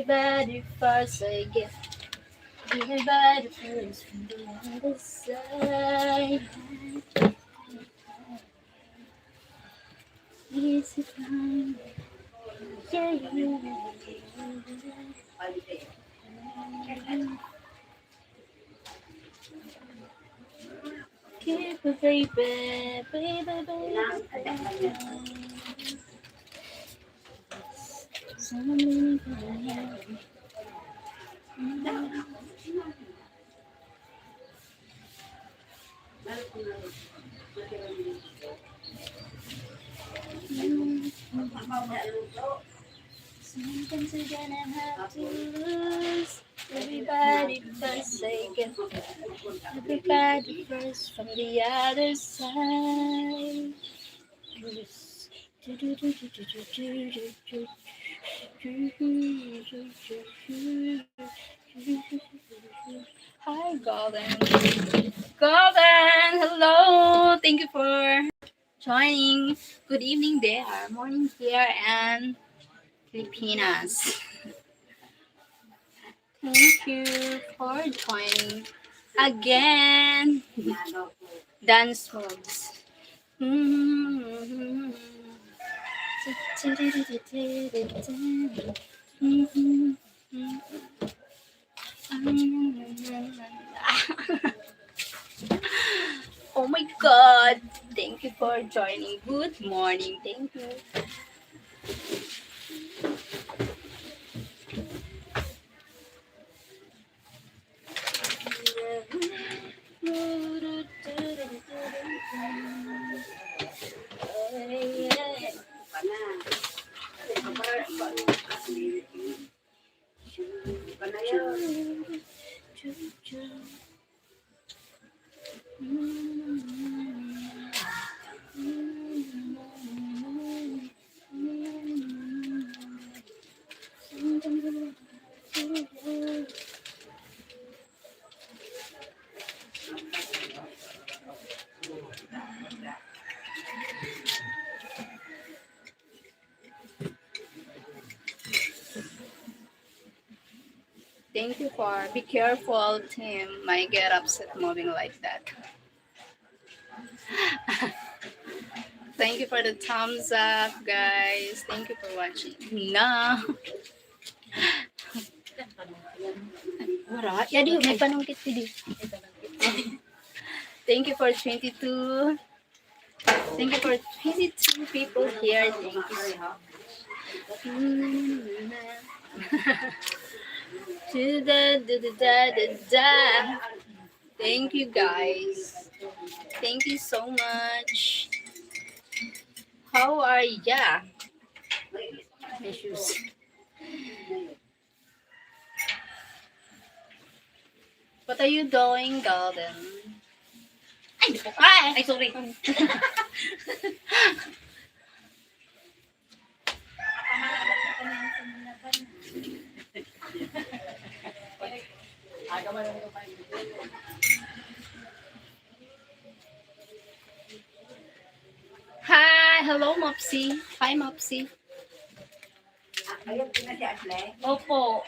Everybody first again. Everybody first from the other side. Easy time. Yeah, keep it, baby, baby, baby. So many people. Sometimes we're gonna have to lose. Everybody first second. Everybody first from the other side. Hi, Golden. Golden, hello. Thank you for joining. Good evening there, morning here, and Filipinas. Thank you for joining again. Dance moves. Oh my God. Thank you for joining. Good morning. Thank you. Thank you for be careful, Tim. Might get upset moving like that. Thank you for the thumbs up, guys. Thank you for watching. No. Wala. Ya di may panungkit di. Thank you for 22. Thank you for 22 people here. Thank you so much. Thank you, guys. Thank you so much. How are ya? My shoes. What are you doing, Golden? Ay, sorry. Hi, hello, Mopsy. Hi, Mopsy. Opo.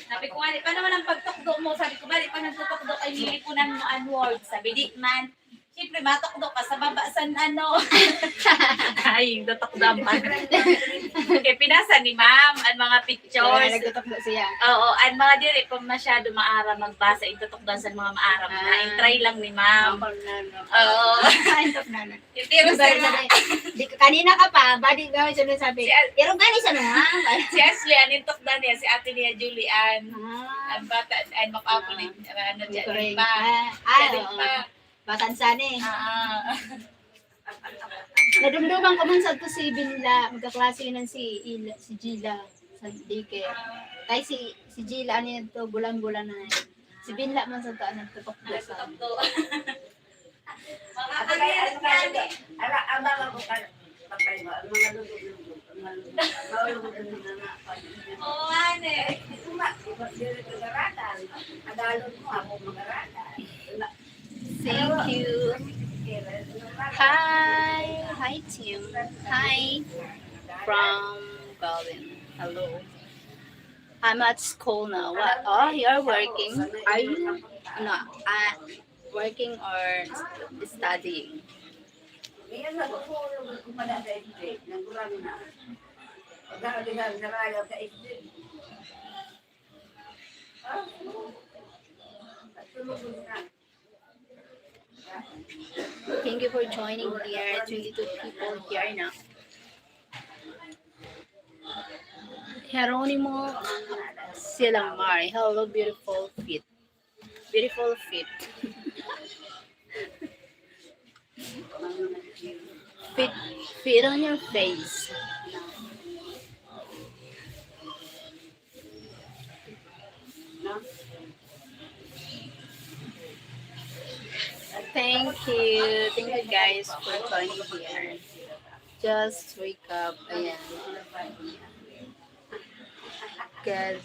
Sabi ko nga, di pa naman ang pagtukdo mo. Sabi ko ba, di pa nagtutukdo kay nilipunan mo ang word. Sabi di man. Siyempre, matukdo ka sa baba sa ano. Ay, tutukdo ang kaya pinasa ni ma'am, ang mga pictures. Nagtutukdo siya. Oo, ang mga diri pa masyado maara magbasa. Itutukdo sa mga maaram na. Try lang ni ma'am. Oo. Yung tiro Kanina ka pa, badi gawin siya sabi. Pero gani sa mga. Si Ashley, anin tukda niya, si ate niya, Julian. Ang bata, ay makapo ni, ano dyan, pa. Pa. Batansan eh. Nadumduman ko man sa to si Binla, magkaklase ng si Gila sa dike. Kay si Gila ano to bulan-bulan na. Si Binla man sa to nagtutok sa. Ang hirap yan eh. Oo, ane. Thank you. Hi. Hi, Tim. Hi. From Berlin. Hello. I'm at school now. What? Oh, you're working? Are you? No, working or studying? Thank you for joining here. 22 people here now. Geronimo Silamar. Hello, beautiful feet. Beautiful feet. Feet, feet on your face. Thank you. Thank you guys for joining here. Just wake up. Ayan. Guys.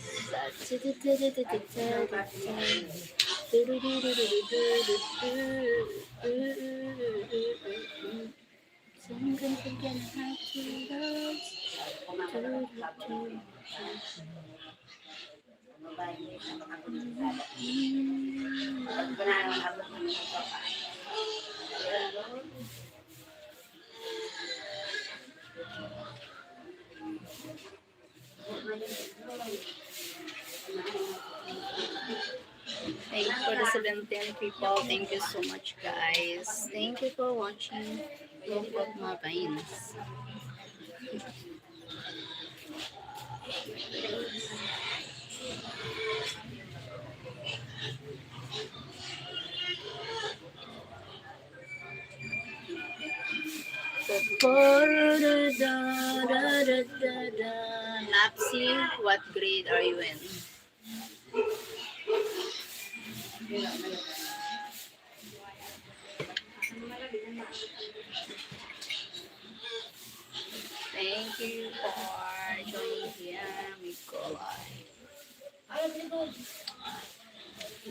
Thank you for the 17 people. Thank you so much, guys. Thank you for watching. Look at my veins. Napsi, what grade are you in? Thank you for joining here, Bicol.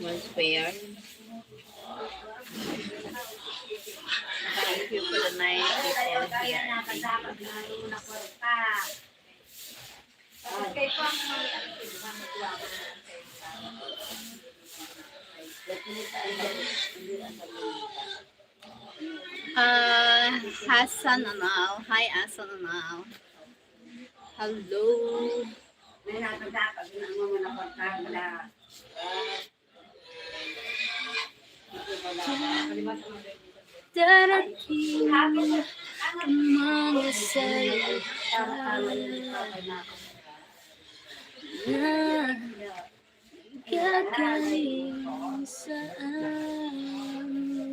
Was where? Thank you for the nice people here. Hassan Anal. Hi, Hassan Anal. Hello. Darating ang mga salita na gagaling sa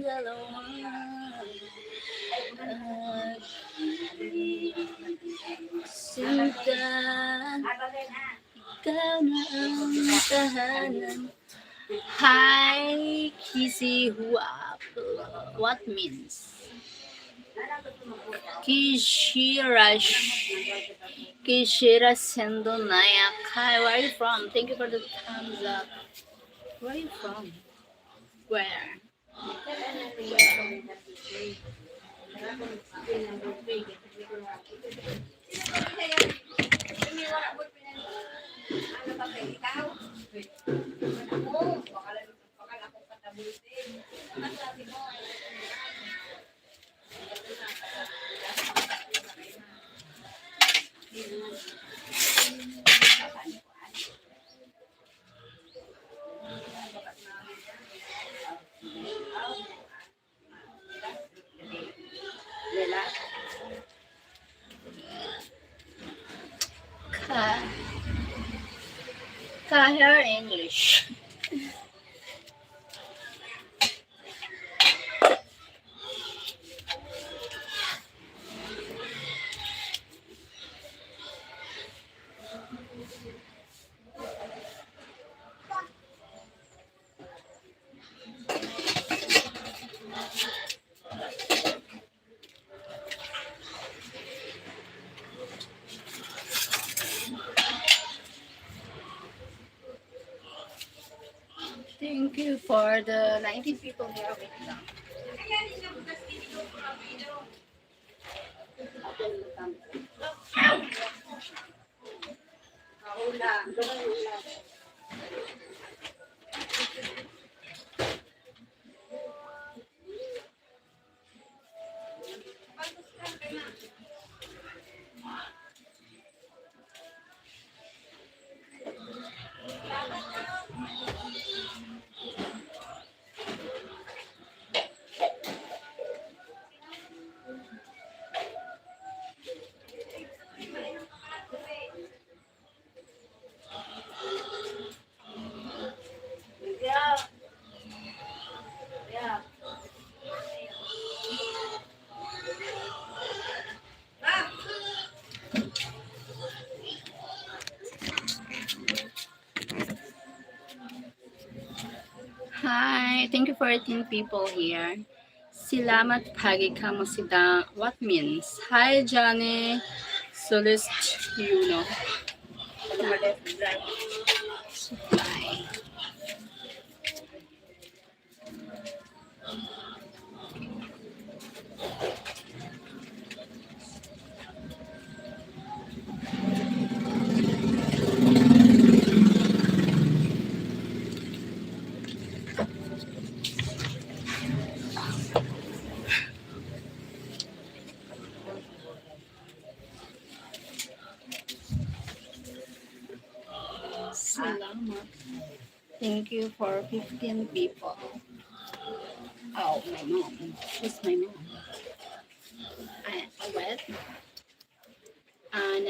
dalawa. Sinta, ikaw na ang tahanan. Hi, Kisi Huap. What means? Kishira Sendonaya. Hi, where are you from? Thank you for the thumbs up. Where are you from? Where? Kahir English. Thank you for the 19 people here. Wait lang. Hi, thank you for 18 people here. Salamat pagi kamusida. What means? Hi, Johnny. Solist, you know. Bye. Salamat. Thank you for 15 people. Oh, my mom. She's my mom. What? And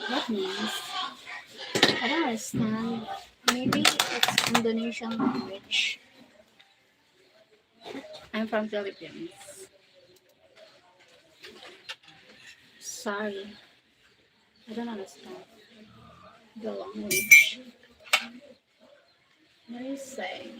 what means? I don't understand. Maybe it's Indonesian language. I'm from Philippines. Sorry, I don't understand the language. What do you say?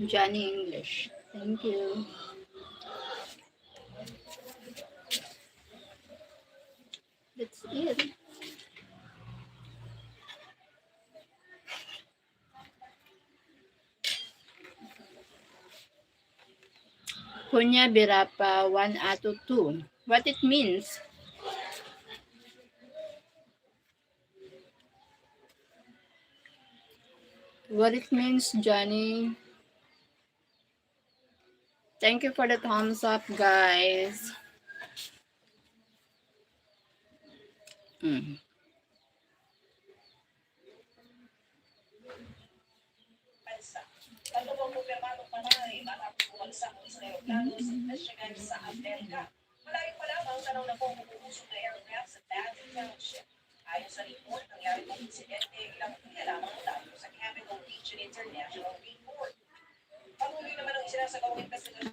Johnny English. Thank you. That's it. Punya birapa 1 ato 2. What it means? What it means, Johnny? Thank you for the thumbs up, guys. Mm.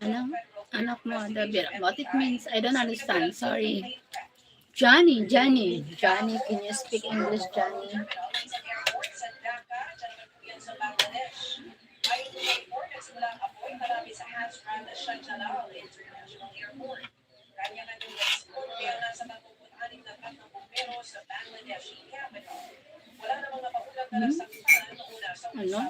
Ano? Anak mo, Dabir. What it means? I don't understand. Sorry. Johnny, Johnny. Johnny, can you speak English, Johnny? Hmm? Ano?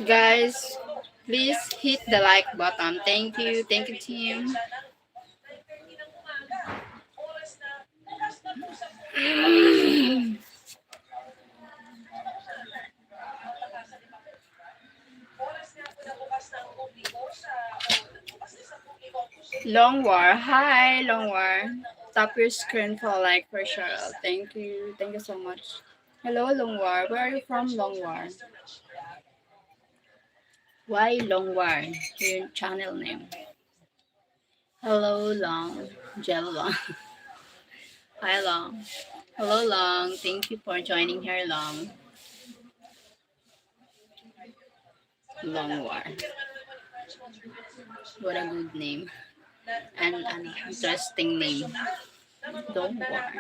Guys, please hit the like button. Thank you. Thank you, team. Long War. Hi, Long War. Tap your screen for like for Cheryl. Thank you. Thank you so much. Hello, Long War. Where are you from, Long War? Why Long War? Your channel name. Hello, Long. Gel Long. Hi, Long. Hello, Long. Thank you for joining here, Long. Long War. What a good name. And an interesting name. Long War.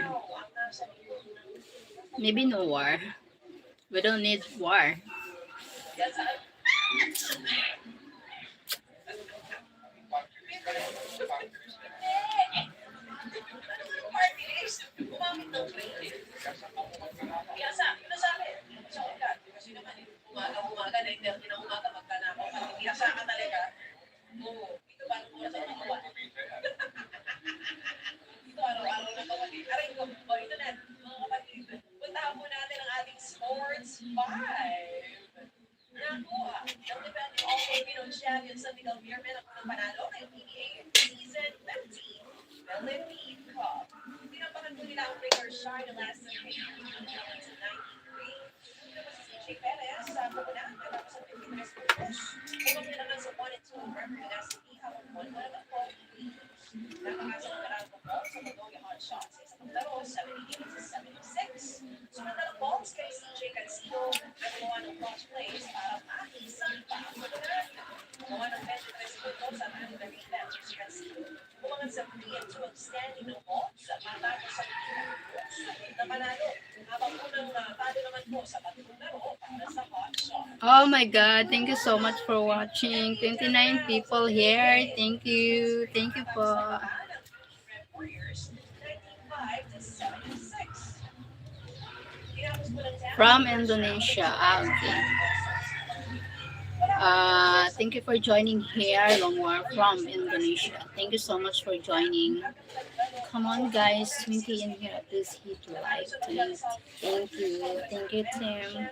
Maybe no war. We don't need war. Oh my god, thank you so much for watching. 29 people here. Thank you. Thank you po. From Indonesia. Ah, okay. Thank you for joining here, Longwar from Indonesia. Thank you so much for joining. Come on, guys, 20 in here. Please hit like, please. Thank you. Thank you, Tim.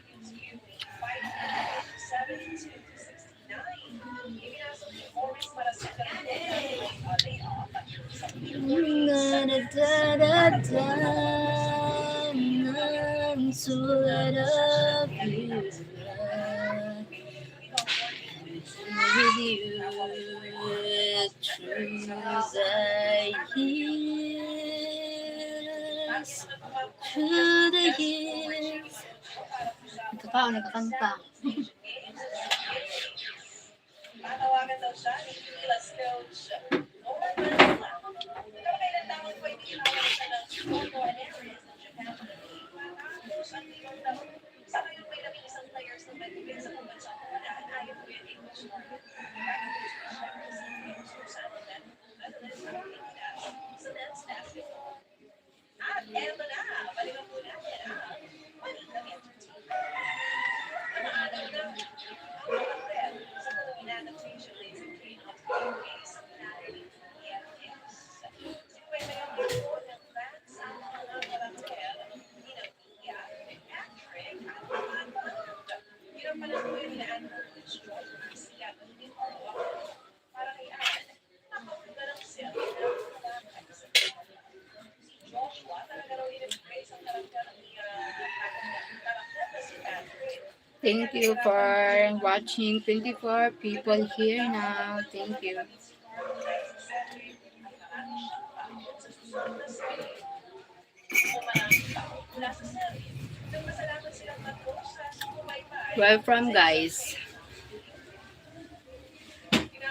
With you, through the years, through the years. Ito pa, nagkakanta. Thank you for watching. 24 people here now. Thank you. Where from, guys?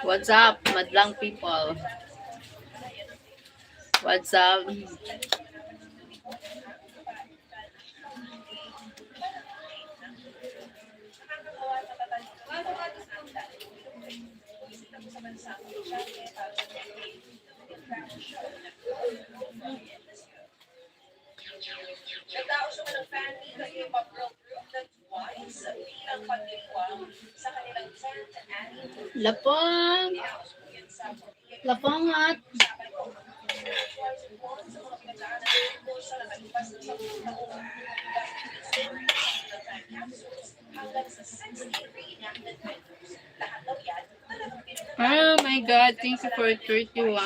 What's up, madlang people? What's up? Lapang. Lapangat. Oh my God, thank you for 31.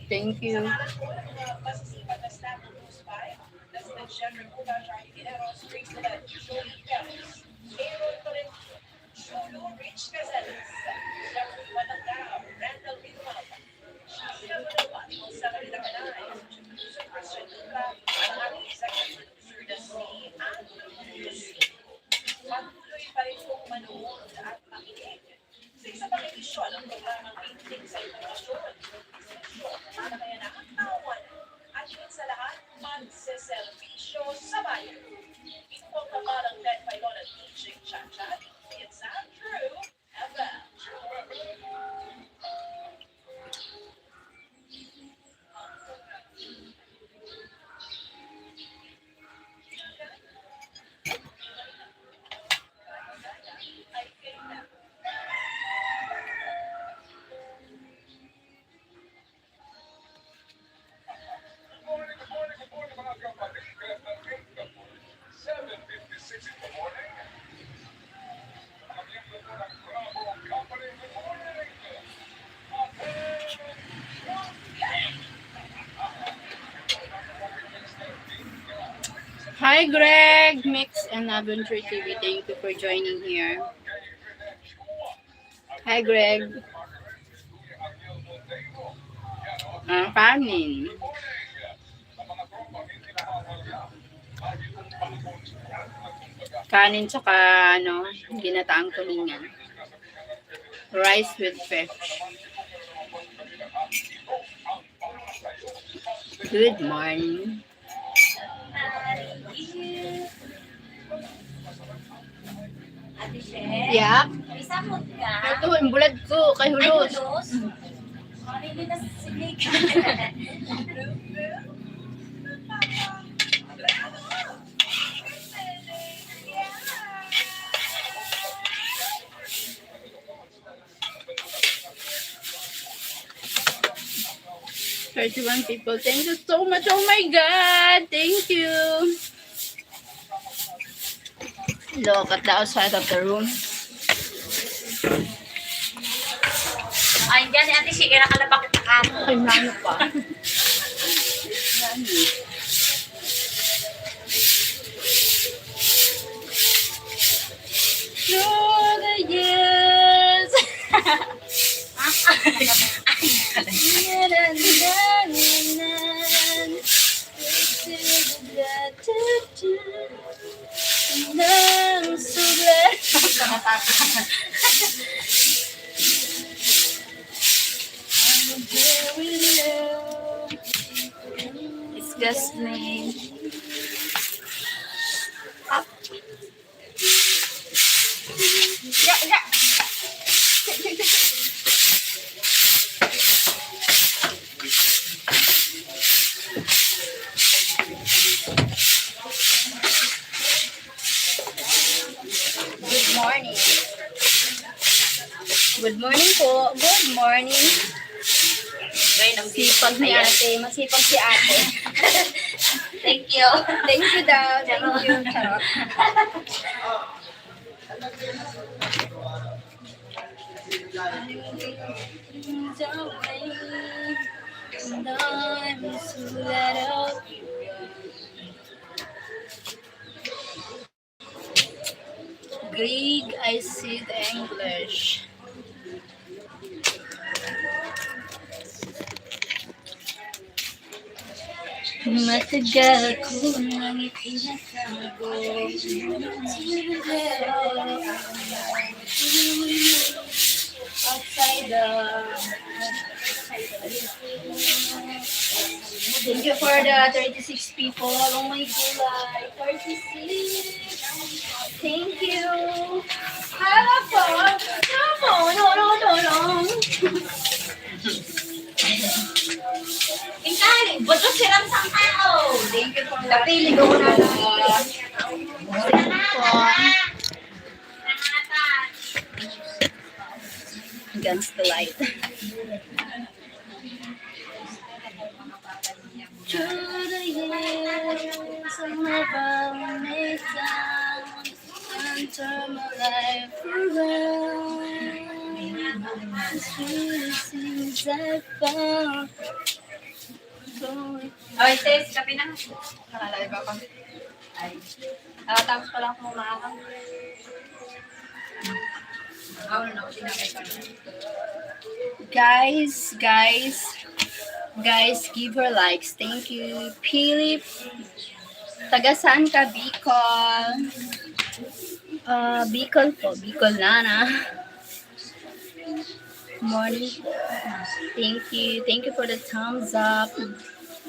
Thank you. Hi Greg, Mix and Adventure TV. Thank you for joining here. Hi Greg. Kanin. Kanin tsaka ginataang tulingan. Rice with fish. Good morning. Ate Sher, Yeah. may samot ka? Ito, yung bulad ko kay Ay, Hulos. Hulos? Hindi na sinig. Thirty-one people. Thank you so much. Oh my God. Thank you. Look at the outside of the room. Ay, dyan ni Ate Sher, kaya nakalabak kita ka. Ay, nano pa. Through the years. It's just me. Yeah, yeah. Good morning. Good morning po. Good morning. Sipag ni ate. Masipag si ate. Thank you. Thank you daw. Thank you. Charot. Greg, I see the English. Matagal ko nang itinatago. Outside the Thank you for the 36 people. Oh my god, 36. Thank you. Hello po. No, no, no, no, no. Tingkali, buto silang sang tao. Thank you for Kapili watching. ko na lang. Po. Against the light. Through the years, I never made sound and turn my life around. Through the things I found. Ay, sis, kape na. Nakalagay ba ako? Ay. Nakatapos pa lang kumakan. Guys, give her likes. Thank you. Philip, taga saan ka, Bicol? Bicol po. Bicol Nana. Morning po. Thank you. Thank you for the thumbs up.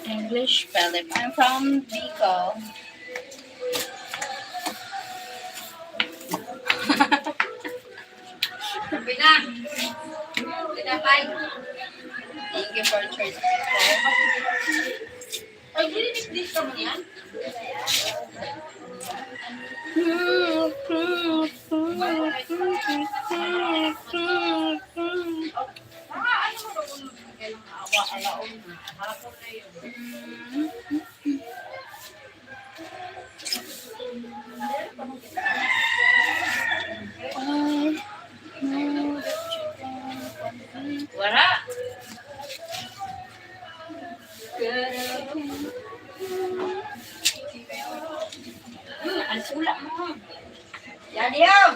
English, Philip. I'm from Bicol. Kape na. Pinapay. Thank you for church. Ay, dito ka mo yan? Wala. Ang sula mo. Yan yun.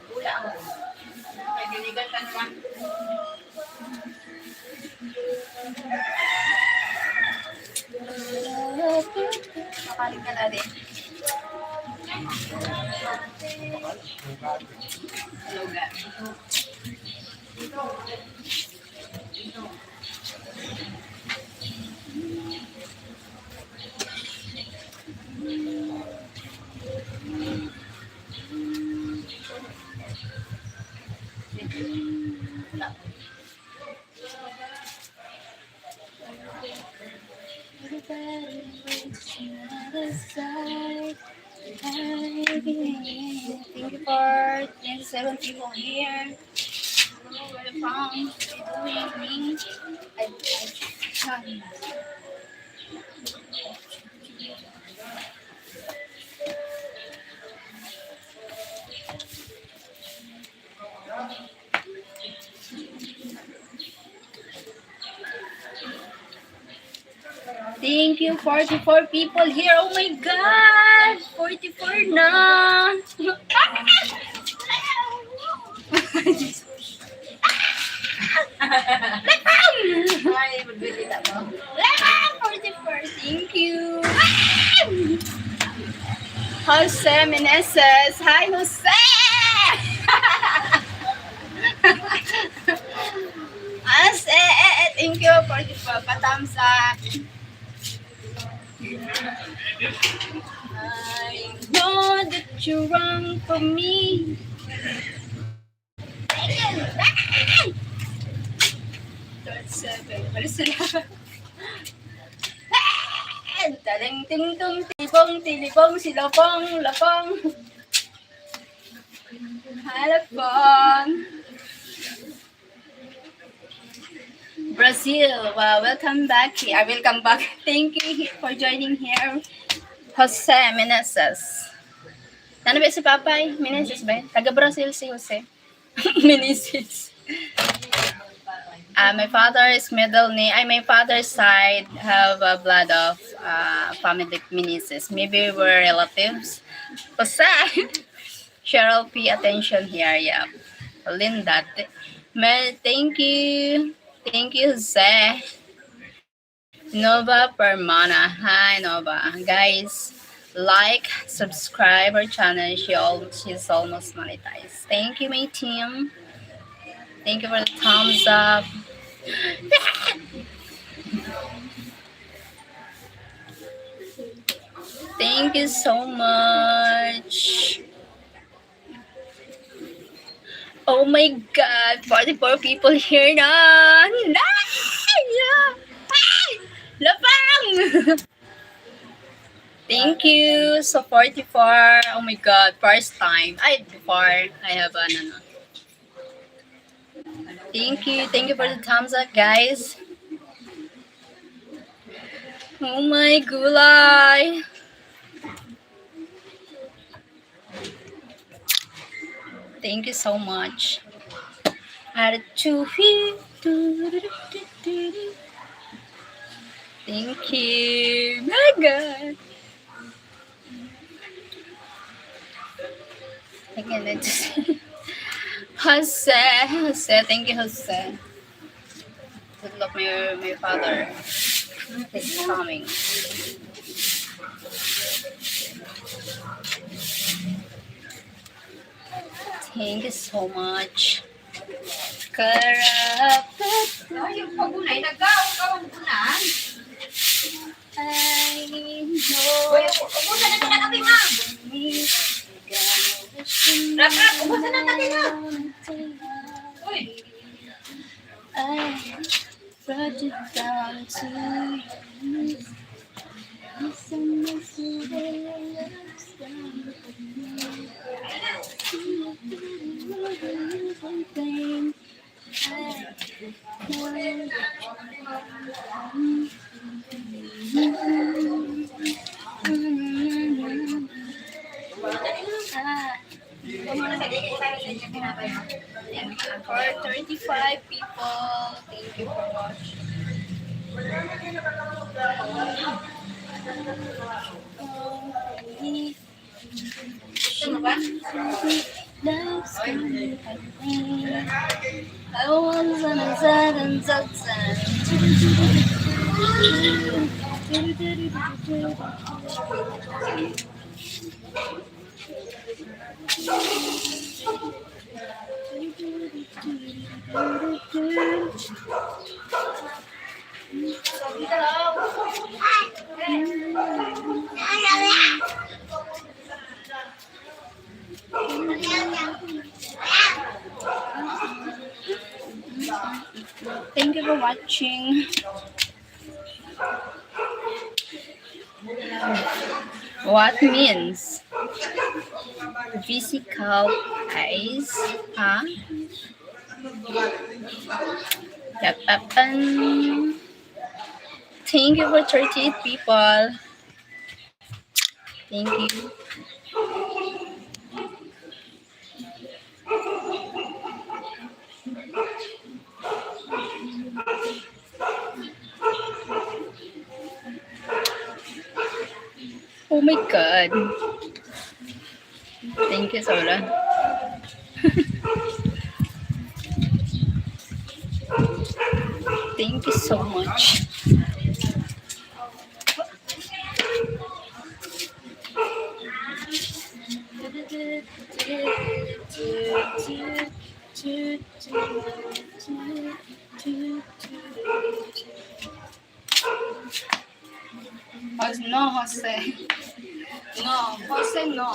Sula mo. May giligan ka naman. Makaling ka na din. Logan. Thank you for 27 people here. Hello, where you from? What are you doing? Thank you, 44 people here. Oh my God! 44 na! Ay, magbibita mo. 44, thank you! Jose Meneses. Hi, Jose! Jose! Thank you for the thumbs up. I know that you're wrong for me. Third seven. Ano sila? Taling ting tung tilibong silapong lapong. Halapong. Brazil, wow, welcome back here. I will come back. Thank you for joining here. Jose Meneses. Ano ba si Papay? Meneses ba? Taga Brazil si Jose. Meneses. My father's middle name, my father's side have a blood of family Meneses. Maybe we're relatives. Jose. Sheryl, pay attention here. Yeah. Linda. Thank you. Thank you, Jose. Nova Permana. Hi, Nova. Guys, like, subscribe our channel. She's almost monetized. Thank you, my team. Thank you for the thumbs up. Thank you so much. Oh my god, 44 people here na. Lapang! Thank you. So 44. Oh my god, first time. Before I have an ano. Thank you. Thank you for the thumbs up, guys. Oh my gulay. Thank you so much. Add to here. Thank you. My God. Again, I just Jose. Thank you, Jose. Good luck, my father. He's coming. Thank you so much. Karapat. Yung pagunay, nag-gaong bunan. I know. Ubusan na ka natin, ma'am. Rap, ubusan na natin, ma'am. Uy. I brought it down to you. For 35 people, thank you for watching. Love's coming back. I was on a sudden Thank you for watching. What means physical eyes? Huh? Yapapan. Thank you for 38 people. Thank you. Oh my god. Thank you, Sola. Thank you so much. No, Jose. No, Jose, no.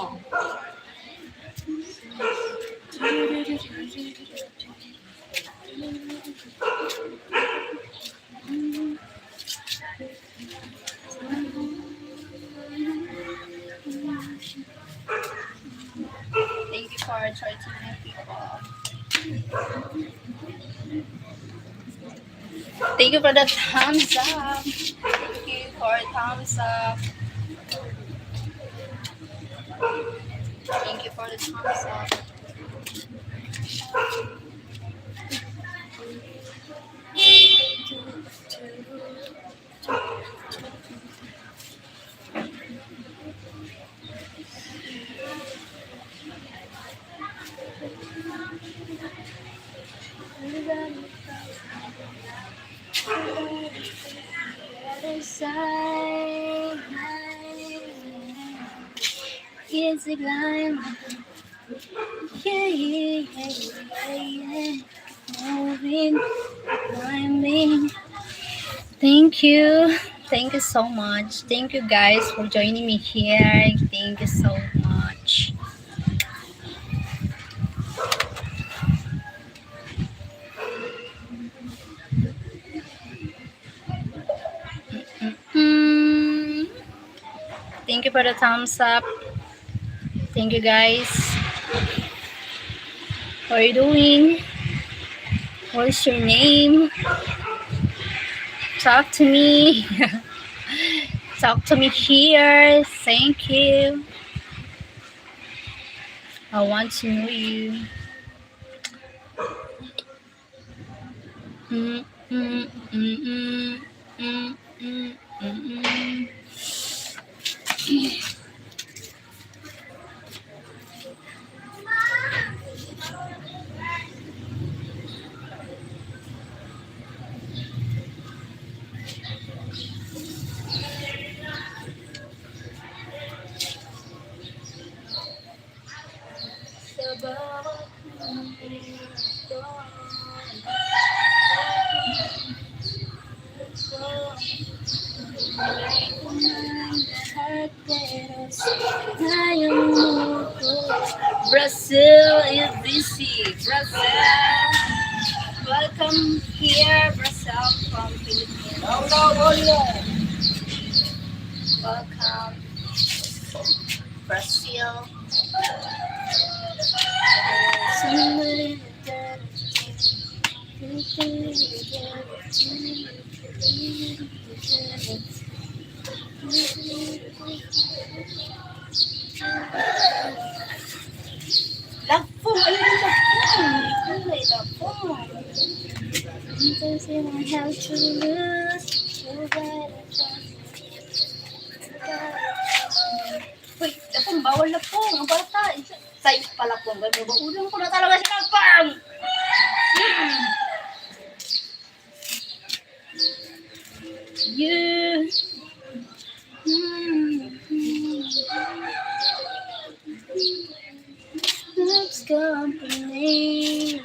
Thank you for 39 people. Thank you for the thumbs up. Thank you for thumbs up. Thank you for the thumbs up. easy climb. Yeah, yeah, yeah, yeah, yeah. Moving, climbing. Thank you. Thank you so much. Thank you guys for joining me here. Thank you so much. Mm, thank you for the thumbs up. Thank you guys. How are you doing? What's your name? Talk to me. Talk to me here. Thank you. I want to know you. Mm, mm, mm, mm, mm, mm, mm, mm. Brazil is busy. Brazil. Welcome here, Brazil from Philippines. Welcome, Brazil. Lagpong, ayun yung lagpong. Kulay lagpong. Because you don't have to lose. Uy, lagpong, bawal lagpong. Ang bata. Size pa lagpong. Ulang ko na talaga si lagpong. You. Love's company.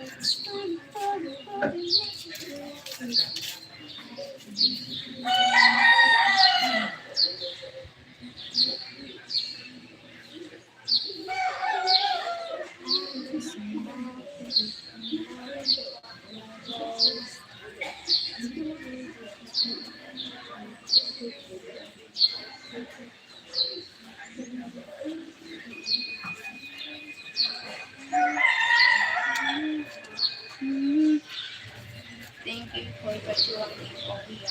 Thank you for virtual people here.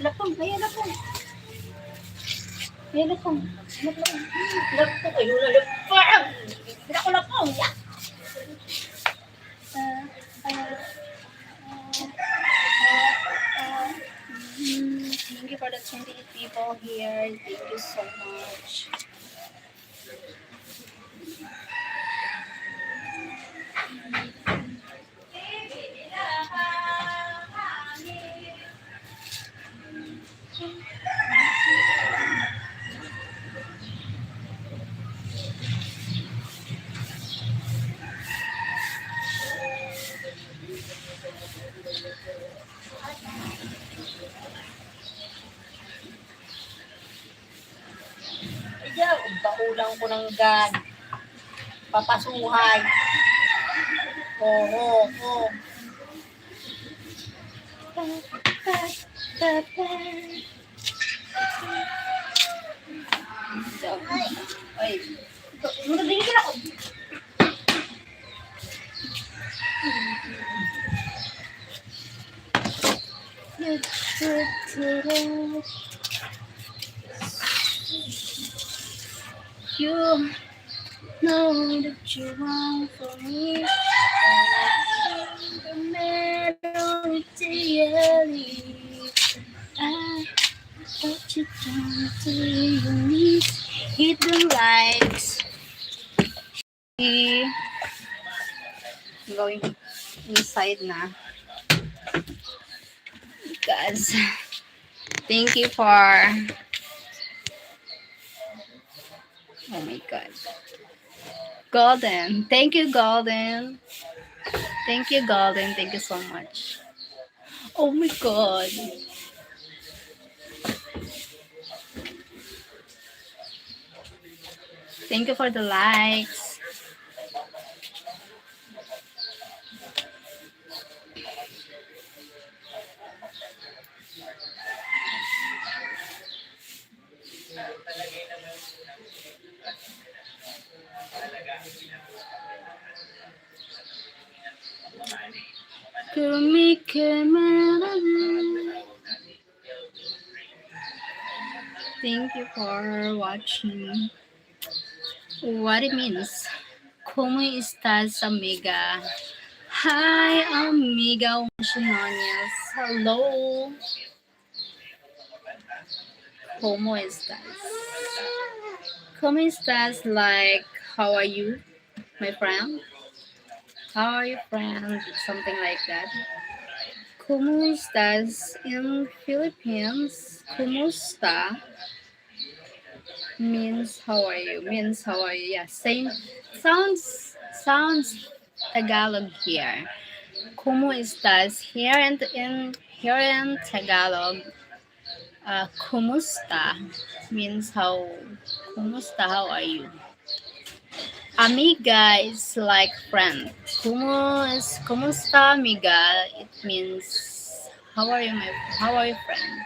Lapong, kaya lapong. Kaya lapong. Lapong. Lapong, ayun na lapong. Hindi ako lapong. Yeah. Thank you for the 28 people here. Thank you so much. Ayaw, baulang ko ng gan. Papasuhay. Oo. Ay, magdagigil ako. You know that you want for me. The matter daily. I what you done to your knees. Hit the likes. I'm going inside na. Guys, thank you for. Oh my god. Golden. Thank you, Golden. Thank you, Golden. Thank you so much. Oh my god. Thank you for the likes. Thank you for watching. What it means. Como estás, amiga? Hi, amiga Shenanias. Hello. Como estás? Como estás? Like, how are you, my friend? How are you, friend? Something like that. Como estás in Philippines? Como está means how are you? Means how are you? Yeah, same. Sounds Tagalog here. Como estás here in Tagalog? Kumusta means how. Kumusta? How are you? Amiga is like friend. Kumusta amiga? It means how are you, how are you, friend?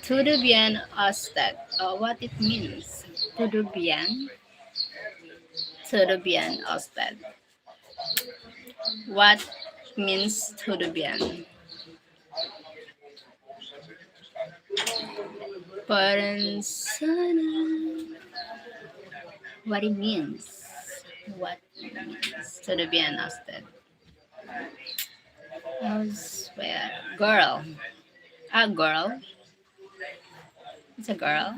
Tudo bien usted. What it means? Tudo bien. Tudo bien usted. What means tudo bien? Parang sana. What it means? What it means? Tudo bien usted. I swear. Girl. A girl. It's a girl.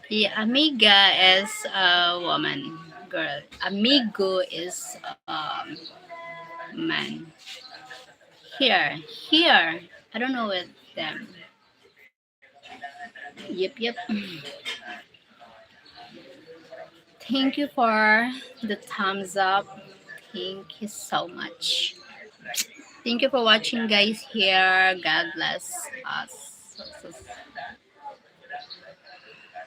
Yeah, amiga is a woman, girl. Amigo is man. Here. I don't know with them. Yep. Thank you for the thumbs up. Thank you so much. Thank you for watching, guys. Here, God bless us.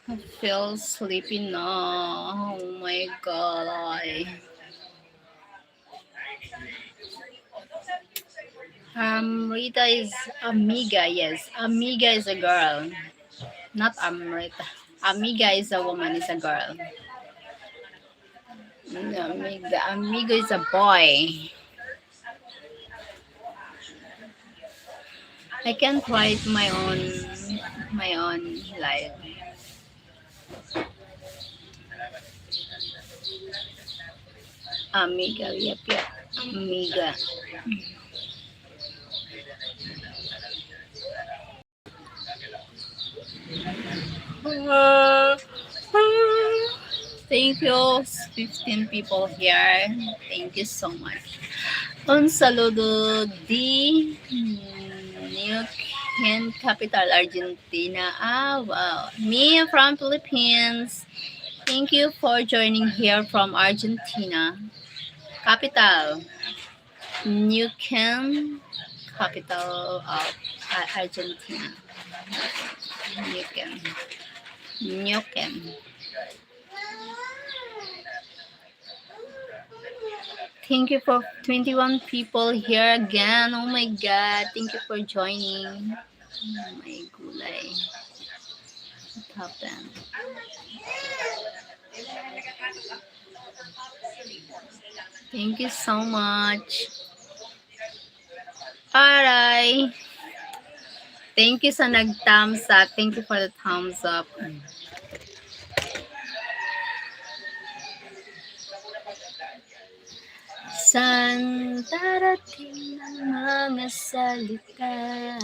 I feel sleepy now. Oh my god. Rita is Amiga. Yes, Amiga is a girl, not Amrita. Amiga is a woman. Is a girl. Amigo is a boy. I can't write my own life. Amiga, yep. Amiga. Thank you, 15 people here. Thank you so much. Un saludo di New Capital, Argentina. Wow. Me from Philippines. Thank you for joining here from Argentina. Capital. New capital of Argentina. New Neuquén. Thank you for 21 people here again. Oh my god. Thank you for joining. Oh my gulay. What happened? Thank you so much. Alright. Thank you sa nag-thumbs up. Thank you for the thumbs up. San darating ang mga salita?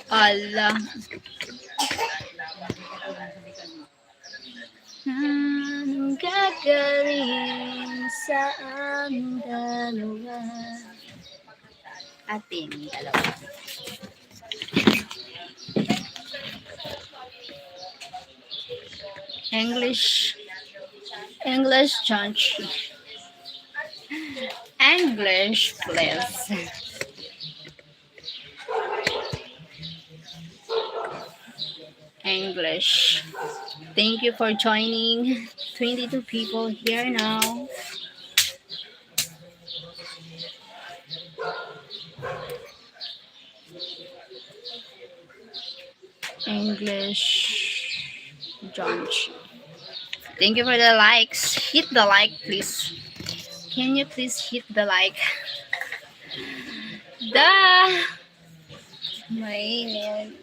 Ala. Anong gagaling sa aming dalawa? Ating dalawa. English. English, Johnch. English, please. English. Thank you for joining. 22 people here now. English, Johnch. Thank you for the likes. Hit the like, please. Can you please hit the like? Da! Mainit.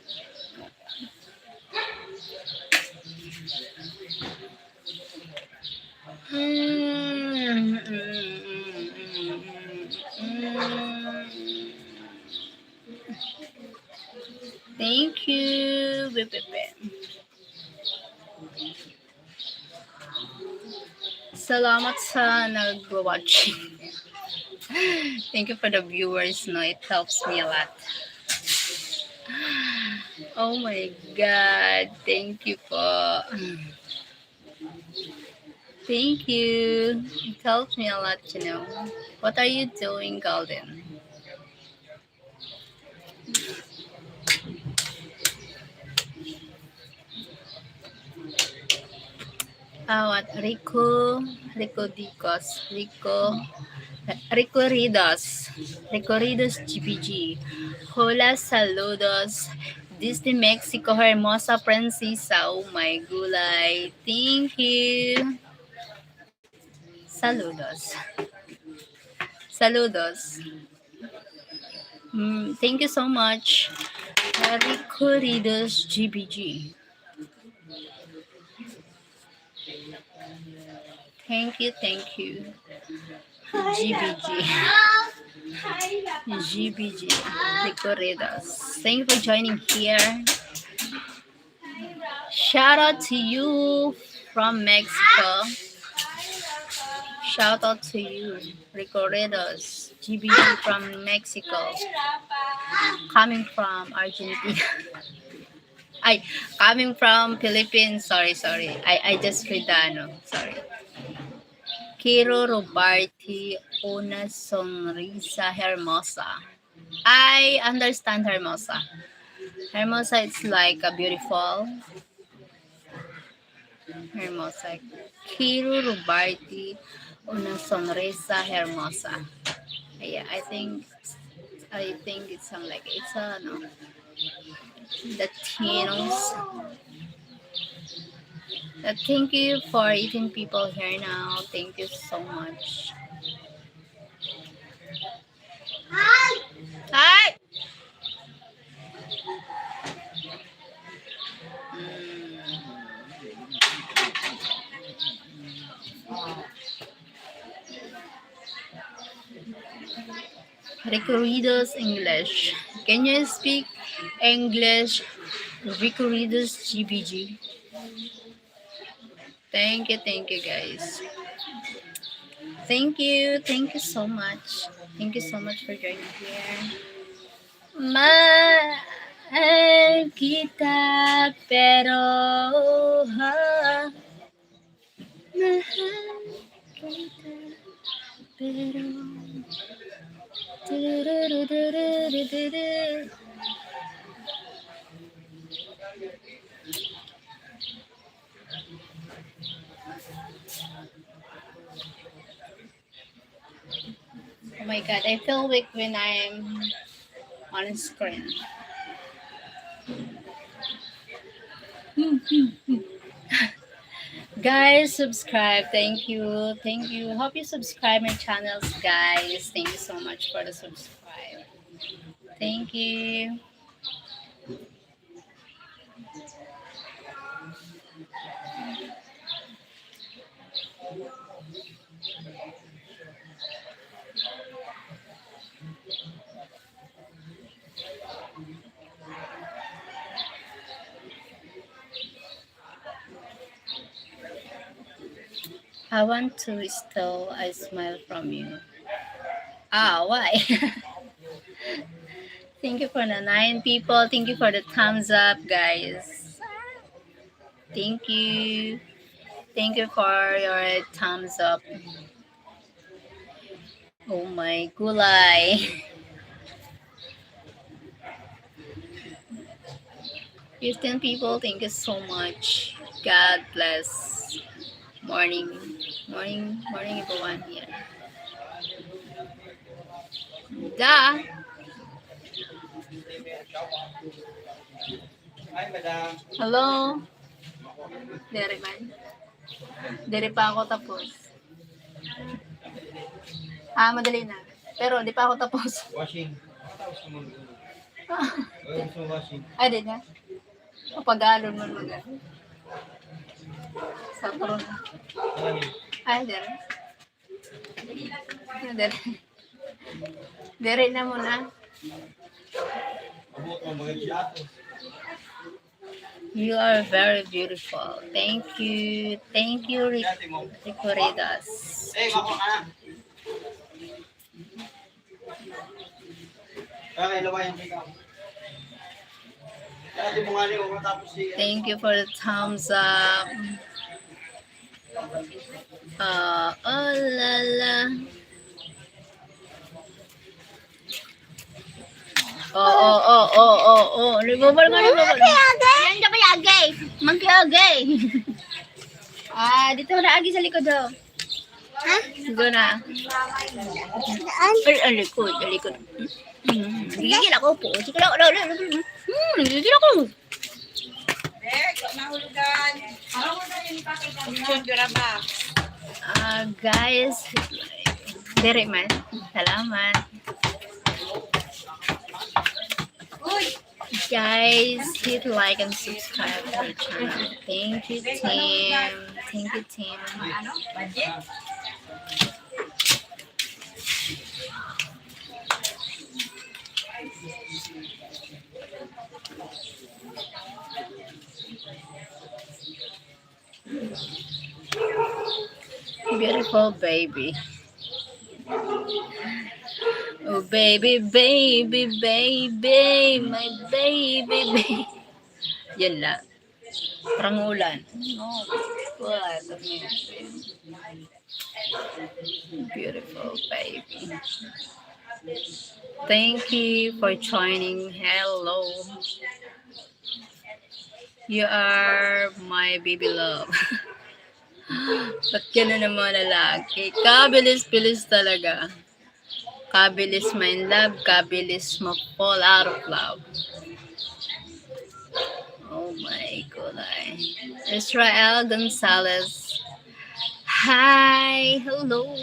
Thank you. Salamat sa nag-watching. Thank you for the viewers, no? It helps me a lot. Oh my God. Thank you po. Thank you. It helps me a lot, you know. What are you doing, Golden? What? Rico Dicos. Rico Ridos GPG. Hola, saludos. Desde Mexico, hermosa princesa. Oh my gulay. Thank you. Saludos. Saludos. Thank you so much. Rico Ridos GPG. Thank you. GBG. GBG. Recorridos. Thank you for joining here. Shout out to you from Mexico. Shout out to you. Recorridos. GBG from Mexico. Coming from Argentina. Coming from Philippines. Sorry. I just read that. Sorry. Kiro Robarti, una sonrisa hermosa. I understand hermosa. Hermosa, it's like a beautiful. Hermosa. Kiro Robarti, una sonrisa hermosa. Yeah, I think it's something like it's no. Latinos. Thank you for 18 people here now. Thank you so much. Hi! Recorridos English. Can you speak English? Recorridos GBG. Thank you guys. Thank you so much. Thank you so much for joining here. Mahal kita pero mahal kita pero oh my God, I feel weak when I'm on screen. Guys, subscribe. Thank you. Thank you. Hope you subscribe my channels, guys. Thank you so much for the subscribe. Thank you. I want to steal a smile from you. Ah, why? Thank you for the 9 people. Thank you for the thumbs up, guys. Thank you. Thank you for your thumbs up. Oh my gulay. 15 people, thank you so much. God bless. Morning. Morning everyone here. Da. Hello. Dere man. Dere pa ako tapos. Ah, madali na. Pero di pa ako tapos. Washing. Washing. Ay, di na. Papagalon mo mga. Sa tron. Ay, dere. Dere. Dere na muna. You are very beautiful. Thank you. Thank you, Rico Redas. Eh, makuha ka na. Okay, lawayan ka. Dati mo nga rin kung matapos siya. Thank you for the thumbs up. Oh la la. Oh. Libobal nga, libobal. Yan ka pa yagay. Magkiyagay. Ah, dito na agi sa likod daw. Ha? Dito na. Ay, likod. Gigil ako po. Sige lang. Gigil ako. Guys. Dere man. Salamat. Guys, hit like and subscribe to the channel. Thank you, team. Thank you, team. Beautiful baby. Oh baby, my baby. Yan lang. Parang ulan. Oh, what? Beautiful baby. Thank you for joining. Hello. You are my baby love. Ba't gano'n naman lalaki? Kabilis-bilis talaga. Kabilis ma-in love, kabilis ma-fall out of love. Oh my God. Israel Gonzalez. Hi. Hello.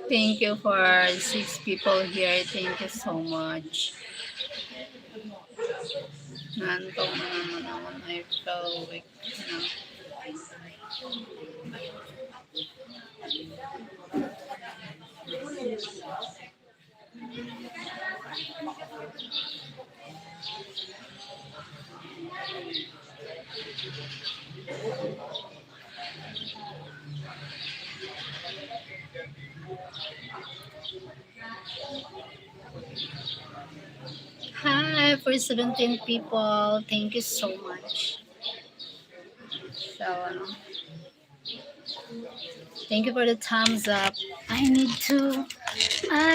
Thank you for 6 people here. Thank you so much. Nantong naman I felt weak. for 17 people. Thank you so much. So, thank you for the thumbs up. I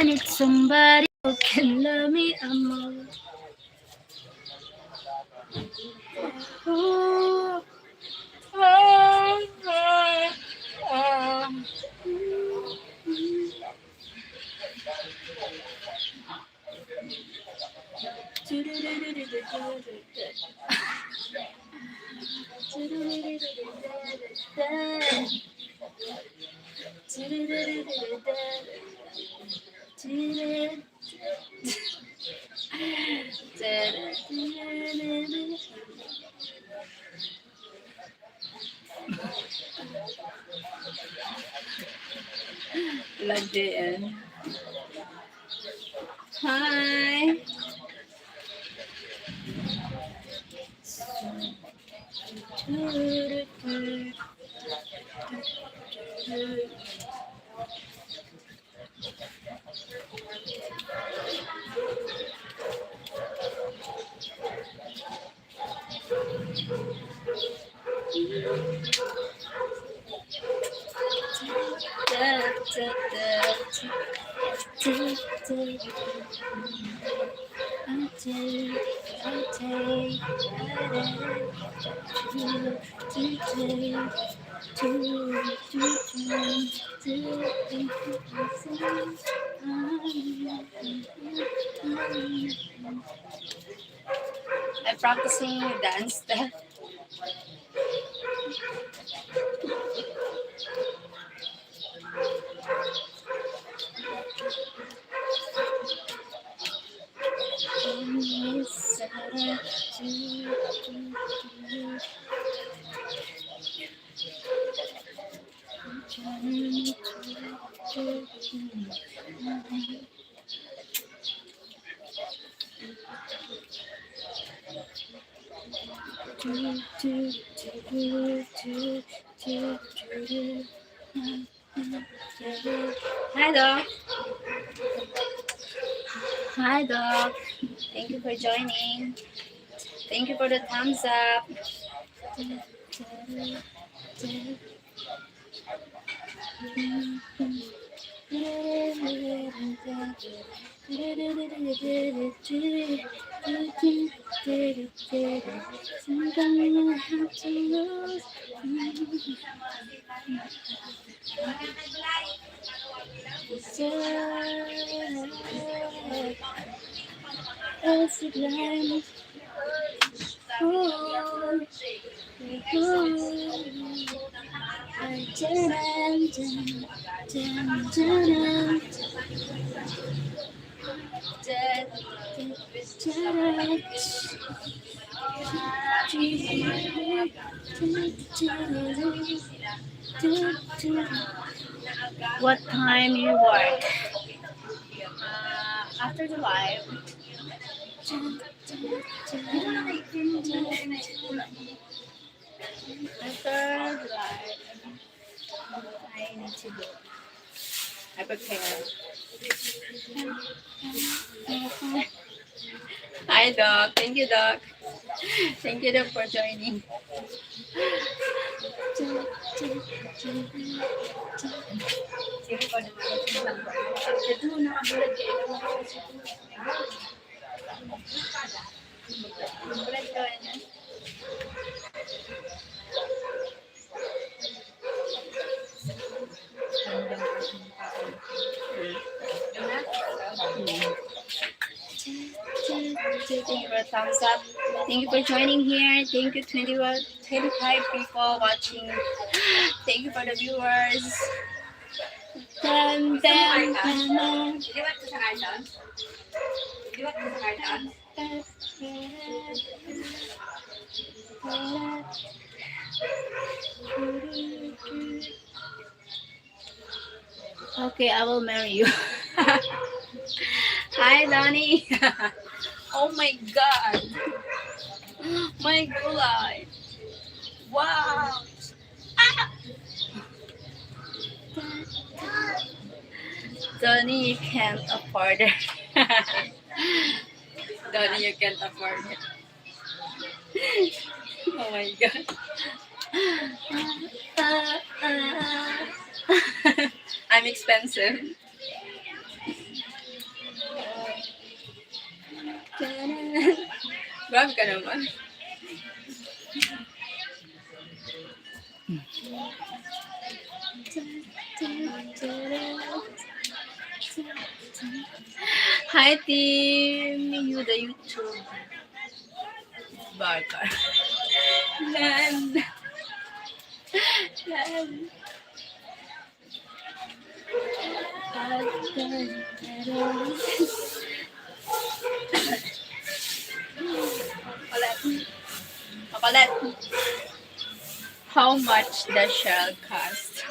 need somebody who can love me more. Oh, oh, oh, oh. Lagyan. Hi. I'm practicing dance step. Hi, Doc. Hi, Doc. Thank you for joining. Thank you for the thumbs up. What time you work? After the live. After the live, I need to go. I prepare. Hi, Doc. Thank you, Doc. Thank you, Doc, for joining. Thank you for a thumbs up. Thank you for joining here. Thank you, 25 people watching. Thank you for the viewers. Dun, dun, dun, dun. Okay, I will marry you. Hi, Donnie. Oh my God. My gulay. Wow. Donnie, you can't afford it. Donnie, you can't afford it. Oh my god. I'm expensive. Grabe ka naman. Hi team! You the YouTube. Bakar. Land. Land. Makulit. Makulit. How much does Sheryl cost?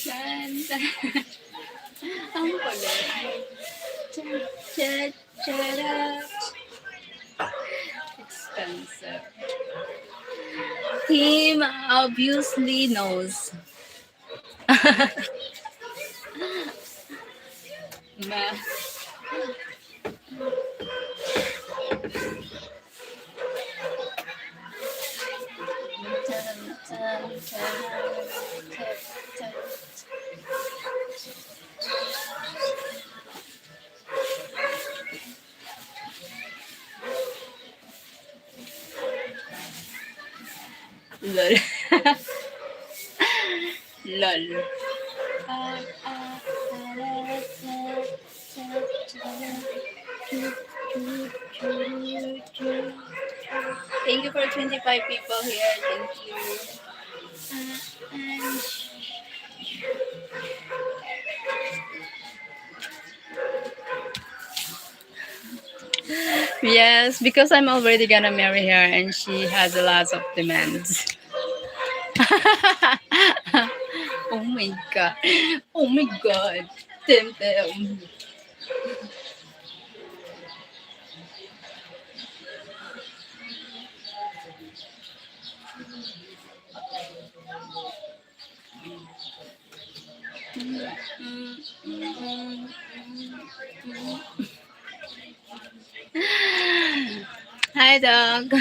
Land. Ang kulit. Expensive. Him obviously knows. Ma. Lol. Lol. Thank you for 25 people here. Thank you. Yes, because I'm already gonna marry her and she has a lot of demands. Oh my god. Oh my god. Damn. Hi dog.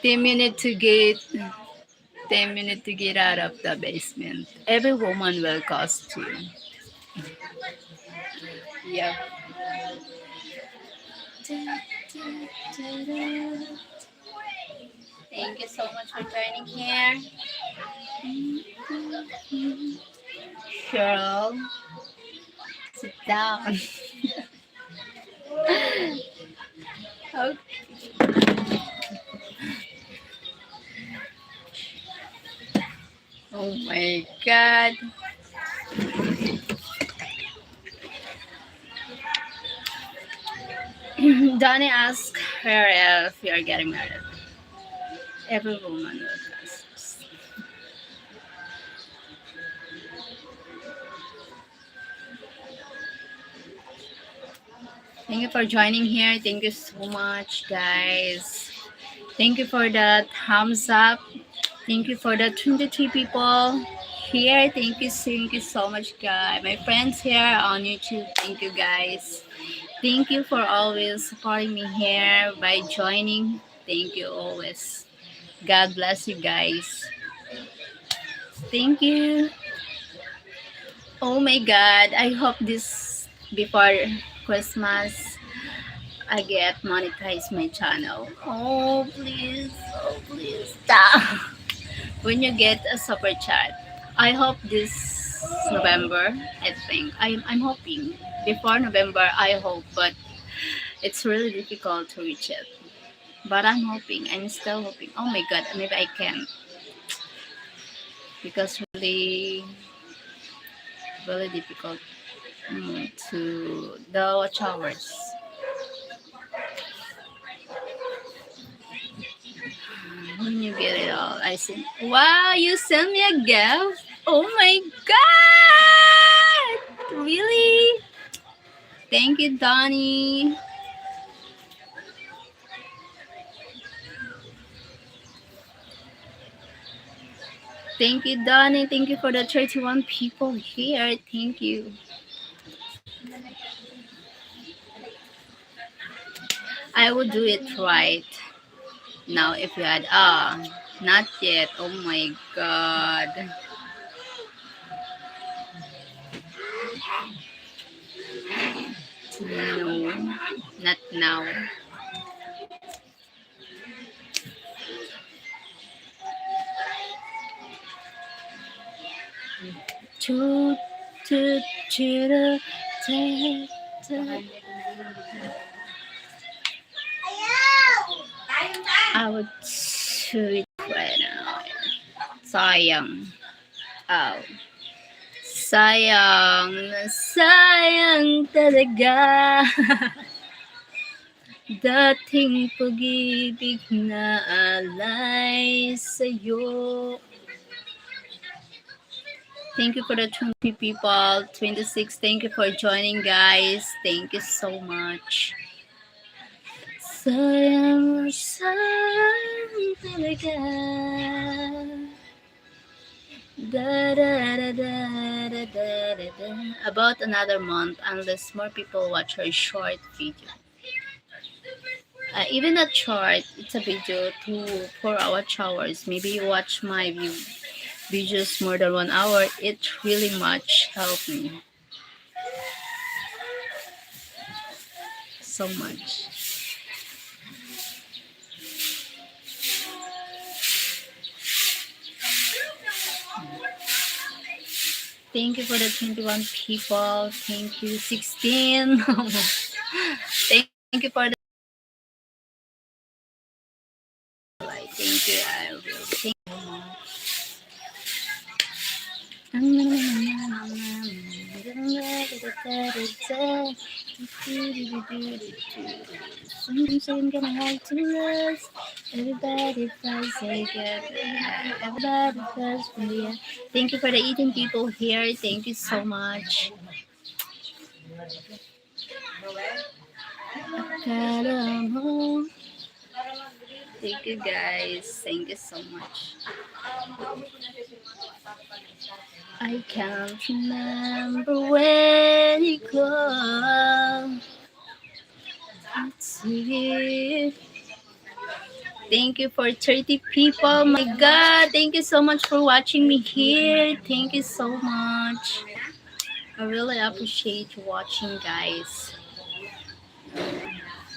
10 minutes to get 10 minutes to get out of the basement. Every woman will cost you. Yeah. Thank you so much for joining here. Cheryl, sit down. Okay. Oh my god. Donnie asked her if you're getting married. Every woman will ask. Thank you for joining here. Thank you so much, guys. Thank you for the thumbs up. Thank you for the 23 people here. Thank you so much, guys. My friends here on YouTube. Thank you, guys. Thank you for always supporting me here by joining. Thank you always. God bless you guys. Thank you. Oh my God. I hope this before Christmas I get monetize my channel. Oh please. Oh please. Stop. When you get a super chat. I hope this November, I think. I'm hoping. Before November I hope, but it's really difficult to reach it. But I'm hoping. I'm still hoping. Oh my God, maybe I can. Because really difficult to the watch hours. When you get it all, I see. Wow, you sent me a gift. Oh my God! Really? Thank you, Donnie. Thank you, Donnie. Thank you for the 31 people here. Thank you. I will do it right now if you had. Not yet. Oh my god. No, not now. Choo, choo, choo, choo, choo. I would do it right now. Sayang. Oh. Sayang na sayang talaga. Dating pag-ibig na alay sa'yo. Thank you for the 20 people. 26, thank you for joining, guys. Thank you so much. Sayang, sayang talaga. Da, da, da, da, da, da, da, da. About another month, unless more people watch her short video. Even not short, it's a video 4 hour hours. Maybe you watch my videos more than 1 hour. It really much helped me so much. Thank you for the 21 people. Thank you, 16. Thank you for the like. Thank you. I will thank I'm gonna have to rest. Everybody does say good. Everybody does from the end. Thank you for the eating people here. Thank you so much. Thank you guys. Thank you so much. I can't remember when you called. Let's see. Thank you for 30 people. My God, thank you so much for watching me here. Thank you so much. I really appreciate you watching, guys.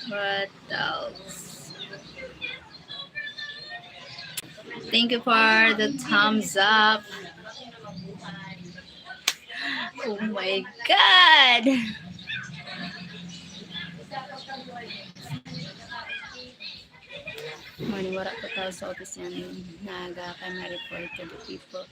What else? Thank you for the thumbs up. Oh my God. Morning, wala ko tao sa office yan. Naga kay may report to the people.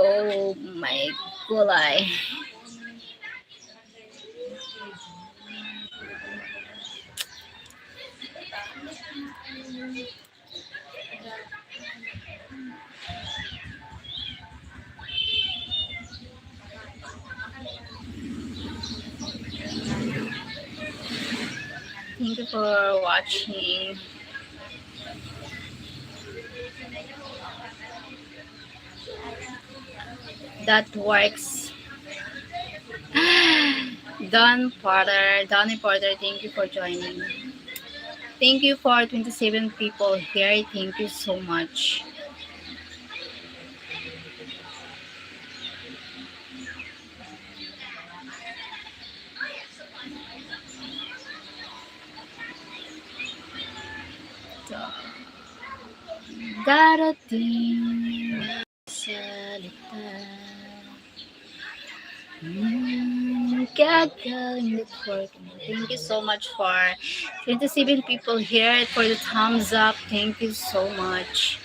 Oh my gulay. Thank you for watching. That works. Donnie Porter, thank you for joining. Thank you for 27 people here. Thank you so much. Darating salita. Gagaling network. Thank you so much for 27 people here for the thumbs up. Thank you so much.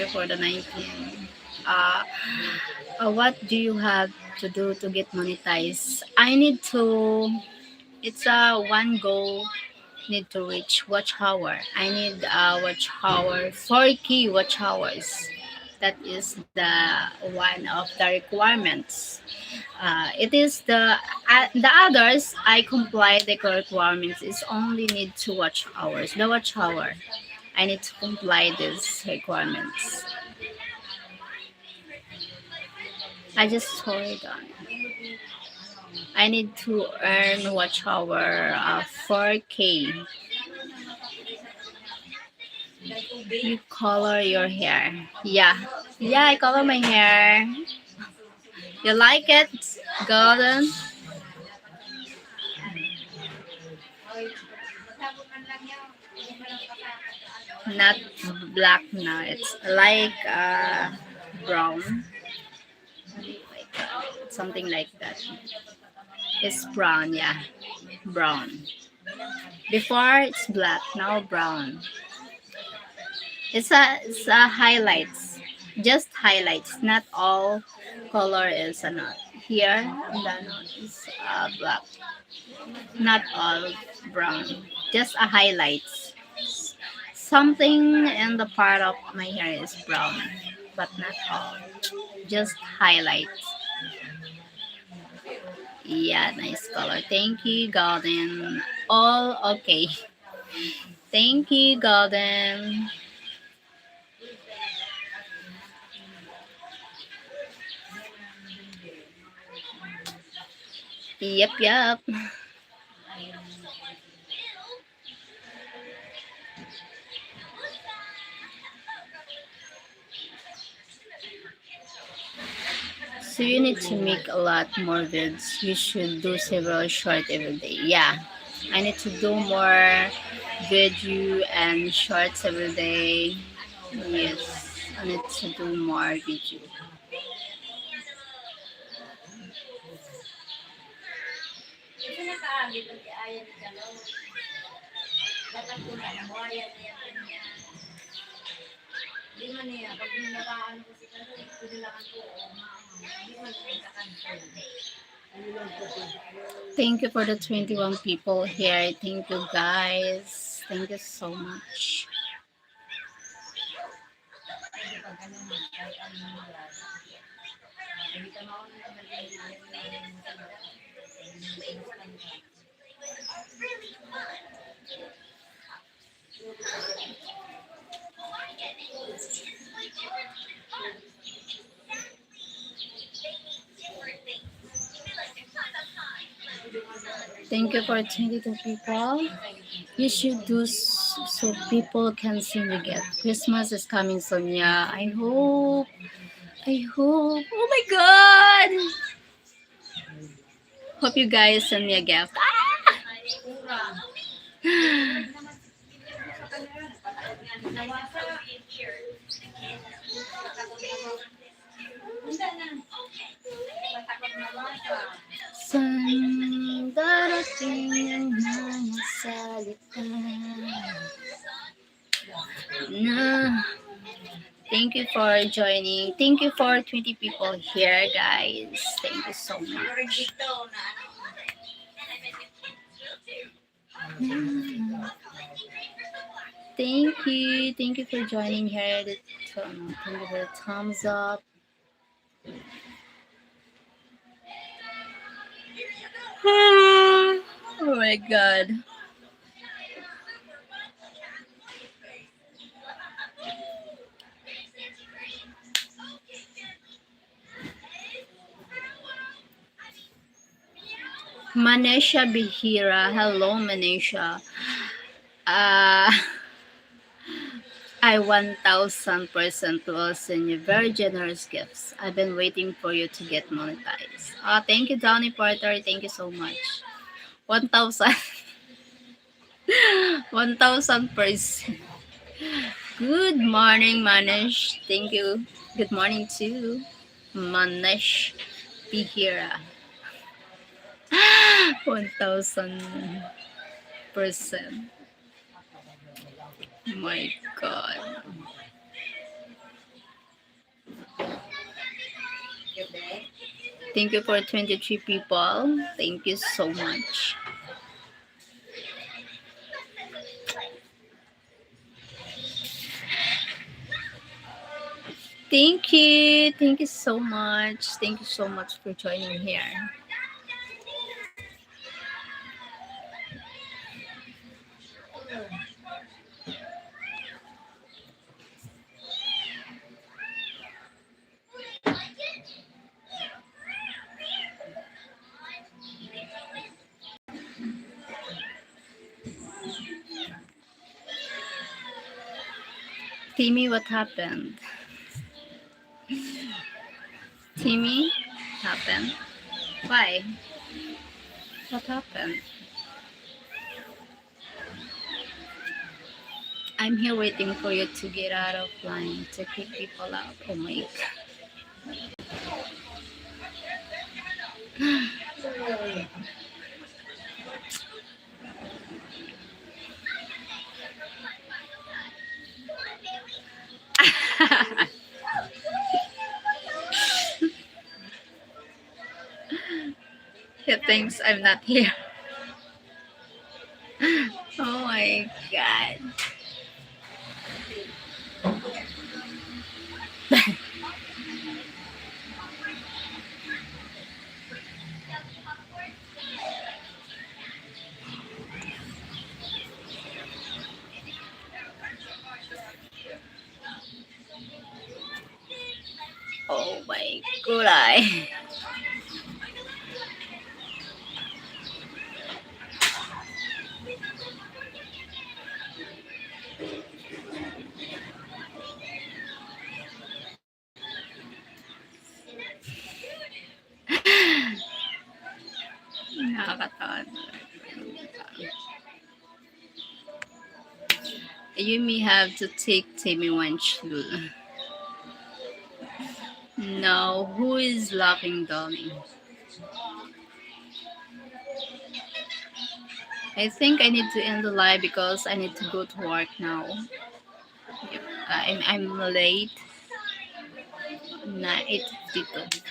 you for the 19. Uh, what do you have to do to get monetized? I need to. It's a one goal. Need to reach watch hour. I need watch hour 4K watch hours. That is one of the requirements. It is the others I comply the requirements is only need to watch hours. The watch hour I need to comply these requirements. I just hold on. I need to earn watch hour 4K. You color your hair. Yeah. Yeah, I color my hair. You like it? Golden? Not black now. It's like brown. Something like that. It's brown, yeah. Brown. Before it's black, now brown. It's a highlights. Just highlights. Not all color is not. Here, the is black. Not all brown. Just a highlights. Something in the part of my hair is brown, but not all. Just highlights. Yeah, nice color. Thank you, Golden. All okay. Thank you, Golden. Yep, yep. So you need to make a lot more vids. You should do several short every day. Yeah, I need to do more video and shorts every day. Yes, I need to do more video. Thank you for the 21 people here. Thank you guys. Thank you so much. Thank you for 22 people. You should do so people can see me get. Christmas is coming soon. Yeah, I hope. I hope. Oh my god! Hope you guys send me a gift. San darating ang mga salita na. Thank you for joining. Thank you for 20 people here, guys. Thank you so much. Thank you. Thank you for joining here. Thank you for the thumbs up. Oh my god. Manesha Bihira. Hello, Manesha. I 1000% will send you very generous gifts. I've been waiting for you to get monetized. Thank you, Donny Porter. Thank you so much. 1000. 1000%. Good morning, Manish. Thank you. Good morning, too. Manish Bihira. 1000%. My God. Thank you for 23 people. Thank you so much. Thank you. Thank you so much. Thank you so much for joining here. Timmy, what happened? Timmy, happened? Why? What happened? I'm here waiting for you to get out of line to kick people out. Oh my god. He thinks I'm not here. Oh my god. Oh my god. Nakakatawa. You may have to take Timmy one shoe. No, who is laughing, Dolly? I think I need to end the live because I need to go to work now. Yep. I'm late. 8:52.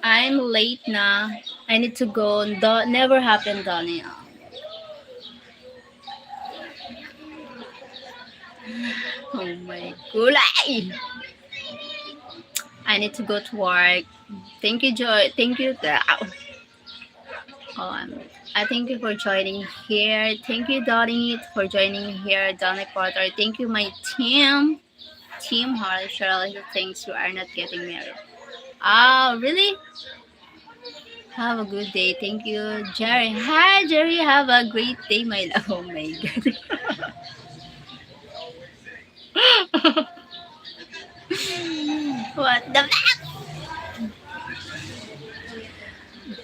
I'm late na. I need to go. Never happened, Donnie. Oh my gulay! I need to go to work. Thank you, Joy. Thank you. I thank you for joining here. Thank you, Donnie, for joining here. Donnie Porter. Thank you, my team. Team Harley Cheryl who thinks you are not getting married. Ah, really? Have a good day. Thank you, Jerry. Hi, Jerry. Have a great day, my love. Oh my god. What the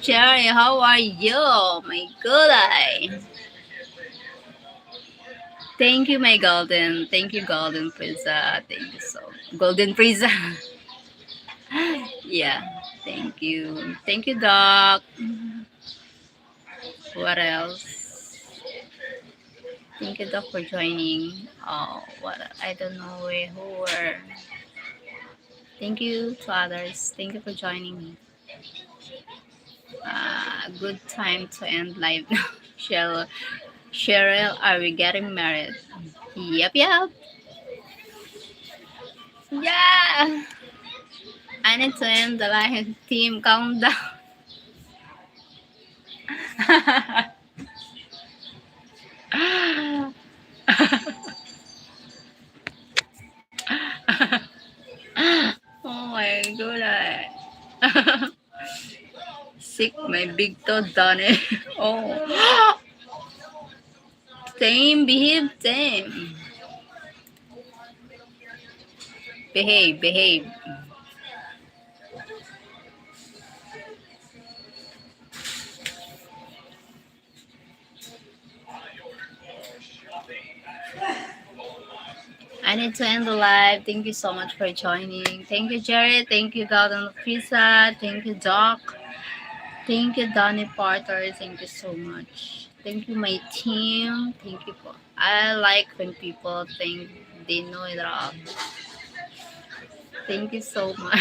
Jerry? How are you? Oh my god. Thank you, my golden. Thank you, golden Prisa. Thank you so golden Prisa. Yeah. Thank you. Thank you, Doc. What else? Thank you, Doc, for joining. Oh, what? I don't know who were. Thank you to others. Thank you for joining me. Good time to end live now. Cheryl, are we getting married? Yep, yep. Yeah. I need to end the live. Team, calm down. Oh my god. Sick, my big toe done it. Oh. Same, behave, same. Behave, behave. I need to end the live. Thank you so much for joining. Thank you, Jared. Thank you, Golden Pizza. Thank you, Doc. Thank you, Donnie Porter. Thank you so much. Thank you, my team. Thank you for. I like when people think they know it all. Thank you so much.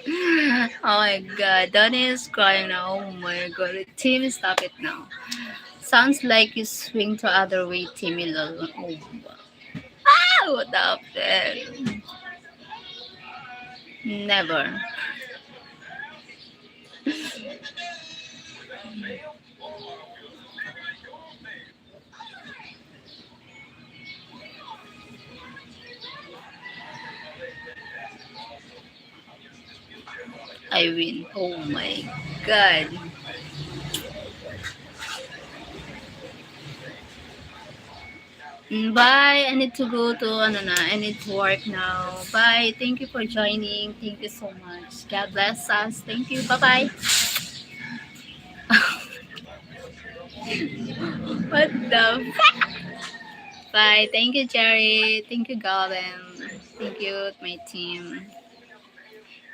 Oh my god, Donnie is crying now. Oh my god, Tim, stop it now. Sounds like you swing to other way, Timmy lol. Oh, what happened? Never. I win. Oh my god. Bye. I need to go to ano na. I need to work now. Bye. Thank you for joining. Thank you so much. God bless us. Thank you. Bye-bye. What the bye. Thank you, Jerry. Thank you, Golden. Thank you, my team.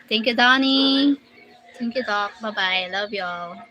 Thank you, Donnie. Thank you, Doc. Bye bye. Love y'all.